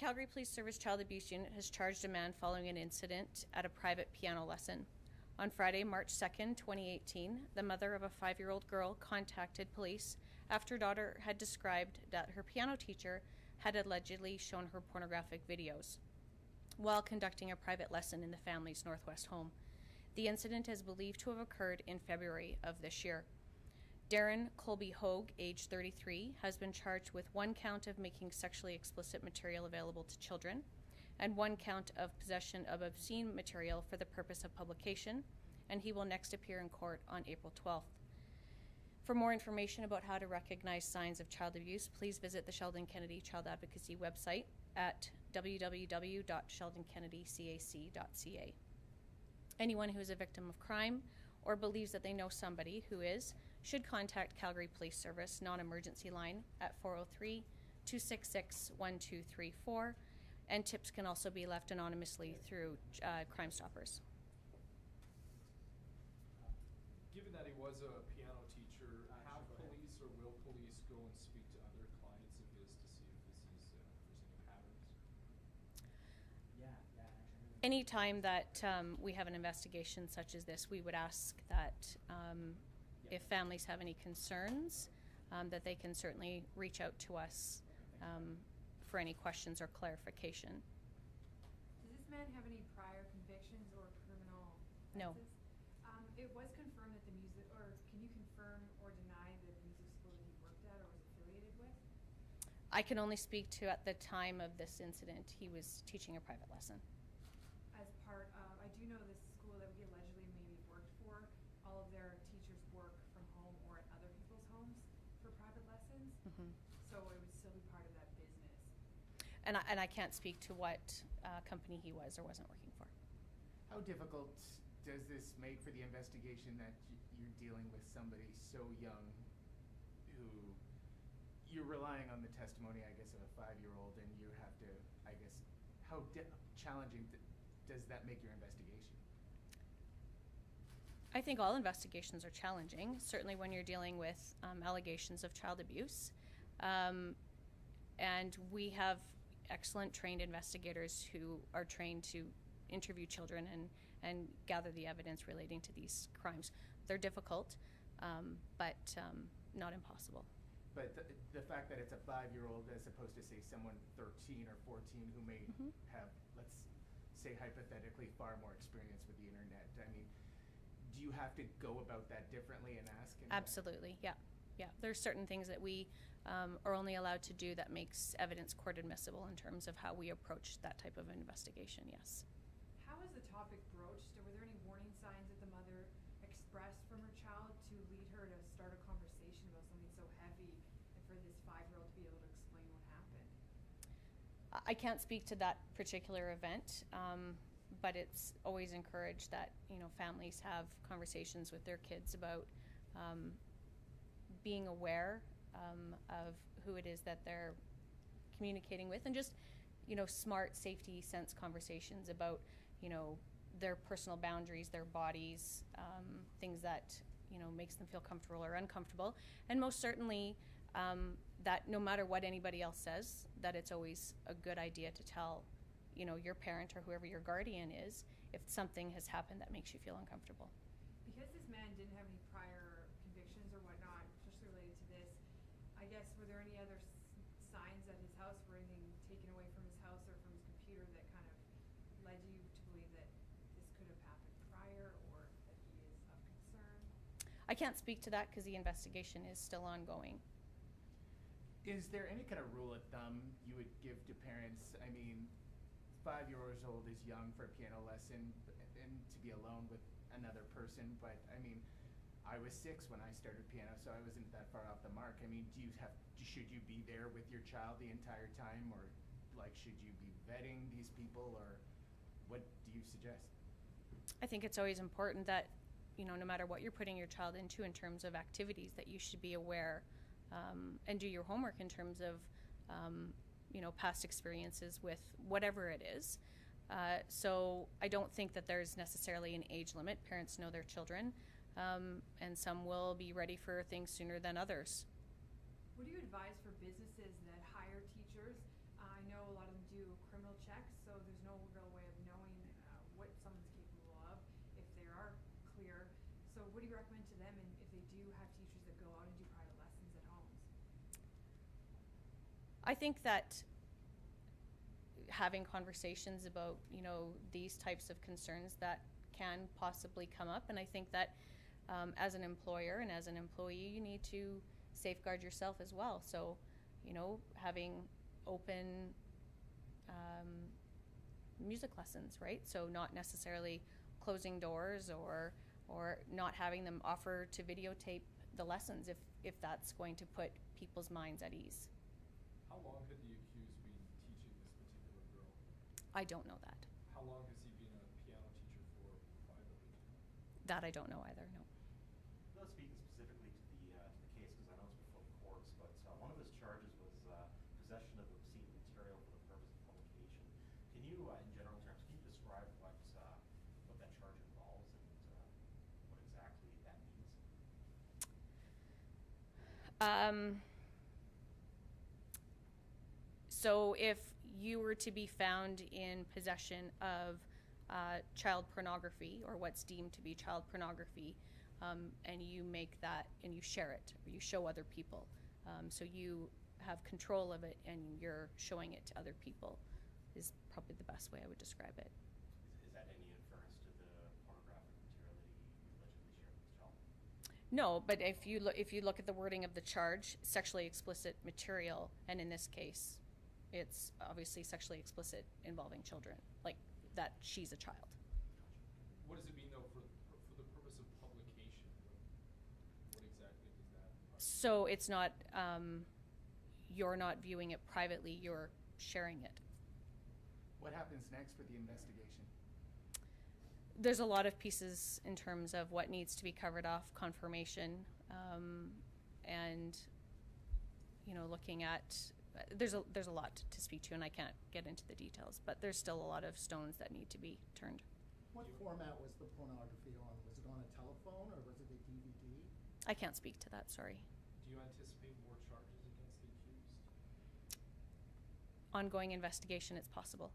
Calgary Police Service Child Abuse Unit has charged a man following an incident at a private piano lesson. On Friday, March 2nd, 2018, the mother of a 5-year-old girl contacted police after her daughter had described that her piano teacher had allegedly shown her pornographic videos while conducting a private lesson in the family's Northwest home. The incident is believed to have occurred in February of this year. Darren Colby Hogue, age 33, has been charged with 1 count of making sexually explicit material available to children and 1 count of possession of obscene material for the purpose of publication, and he will next appear in court on April 12th. For more information about how to recognize signs of child abuse, please visit the Sheldon Kennedy Child Advocacy website at www.sheldonkennedy.cac.ca. Anyone who is a victim of crime or believes that they know somebody who is should contact Calgary Police Service non-emergency line at 403-266-1234, and tips can also be left anonymously through Crime Stoppers. Given that he was a piano teacher, have police or will police go and speak to other clients of his to see if this is, if there's any patterns? Anytime that we have an investigation such as this, we would ask that if families have any concerns, that they can certainly reach out to us for any questions or clarification. Does this man have any prior convictions or criminal offenses? No. It was confirmed that the music, or can you confirm or deny the music school that he worked at or was affiliated with? I can only speak to at the time of this incident, he was teaching a private lesson. As part of, I do know this school that he allegedly maybe worked for, all of their teachers work from home or at other people's homes for private lessons. Mm-hmm. So it would still be part of that business. And I can't speak to what company he was or wasn't working for. How difficult does this make for the investigation that you're dealing with somebody so young who you're relying on the testimony, I guess, of a 5-year-old, and you have to, I guess, how challenging does that make your investigation? I think all investigations are challenging, certainly when you're dealing with allegations of child abuse. And we have excellent trained investigators who are trained to interview children and gather the evidence relating to these crimes. They're difficult, but not impossible. But the fact that it's a 5-year-old as opposed to, say, someone 13 or 14 who may have, let's say hypothetically, far more experience with the internet, I mean, do you have to go about that differently and ask? Absolutely, yeah. There's certain things that we are only allowed to do that makes evidence court admissible in terms of how we approach that type of investigation, yes. How was the topic broached? Were there any warning signs that the mother expressed from her child to lead her to start a conversation about something so heavy and for this 5-year-old to be able to explain what happened? I can't speak to that particular event, but it's always encouraged that families have conversations with their kids about being aware of who it is that they're communicating with, and just smart safety sense conversations about their personal boundaries, their bodies, things that makes them feel comfortable or uncomfortable, and most certainly that no matter what anybody else says, that it's always a good idea to tell your parent or whoever your guardian is if something has happened that makes you feel uncomfortable. Because this man didn't have any prior convictions or whatnot, especially related to this, I guess, were there any other signs at his house? Were anything taken away from his house or from his computer that kind of led you to believe that this could have happened prior or that he is of concern? I can't speak to that because the investigation is still ongoing. Is there any kind of rule of thumb you would give to parents? I mean, 5 years old is young for a piano lesson and to be alone with another person, but I mean, I was 6 when I started piano, so I wasn't that far off the mark. I mean, should you be there with your child the entire time, or should you be vetting these people, or what do you suggest? I think it's always important that no matter what you're putting your child into in terms of activities, that you should be aware and do your homework in terms of past experiences with whatever it is. So I don't think that there's necessarily an age limit. Parents know their children, and some will be ready for things sooner than others. What do you advise for businesses that hire teachers? I know a lot of them do do criminal checks, so there's no real way of knowing what someone's capable of if they are clear. So what do you recommend to them, and if they do have teachers that go out and do private lessons at homes? I think that having conversations about, you know, these types of concerns that can possibly come up, and I think that as an employer and as an employee, you need to safeguard yourself as well. So, you know, having open music lessons, right? So not necessarily closing doors or not having them offer to videotape the lessons if that's going to put people's minds at ease. How long had the accused been teaching this particular girl? I don't know that. How long has he been a piano teacher for privately? That I don't know either, no. Not speaking specifically to the case, because I know it's before the courts, but one of his charges was possession of obscene material for the purpose of publication. Can you, in general terms, can you describe what that charge involves and what exactly that means? So if you were to be found in possession of child pornography, or what's deemed to be child pornography, and you make that and you share it, or you show other people, so you have control of it and you're showing it to other people, is probably the best way I would describe it. Is that any inference to the pornographic material that he allegedly shared with his child? No, but if you look at the wording of the charge, sexually explicit material, and in this case, it's obviously sexually explicit involving children, like that she's a child. What does it mean though for the purpose of publication? What exactly does that imply? So it's not, you're not viewing it privately, you're sharing it. What happens next with the investigation? There's a lot of pieces in terms of what needs to be covered off, confirmation, and, you know, looking at, there's a lot to speak to, and I can't get into the details, but there's still a lot of stones that need to be turned. What format was the pornography on? Was it on a telephone or was it a DVD? I can't speak to that, sorry. Do you anticipate more charges against the accused? Ongoing investigation, it's possible.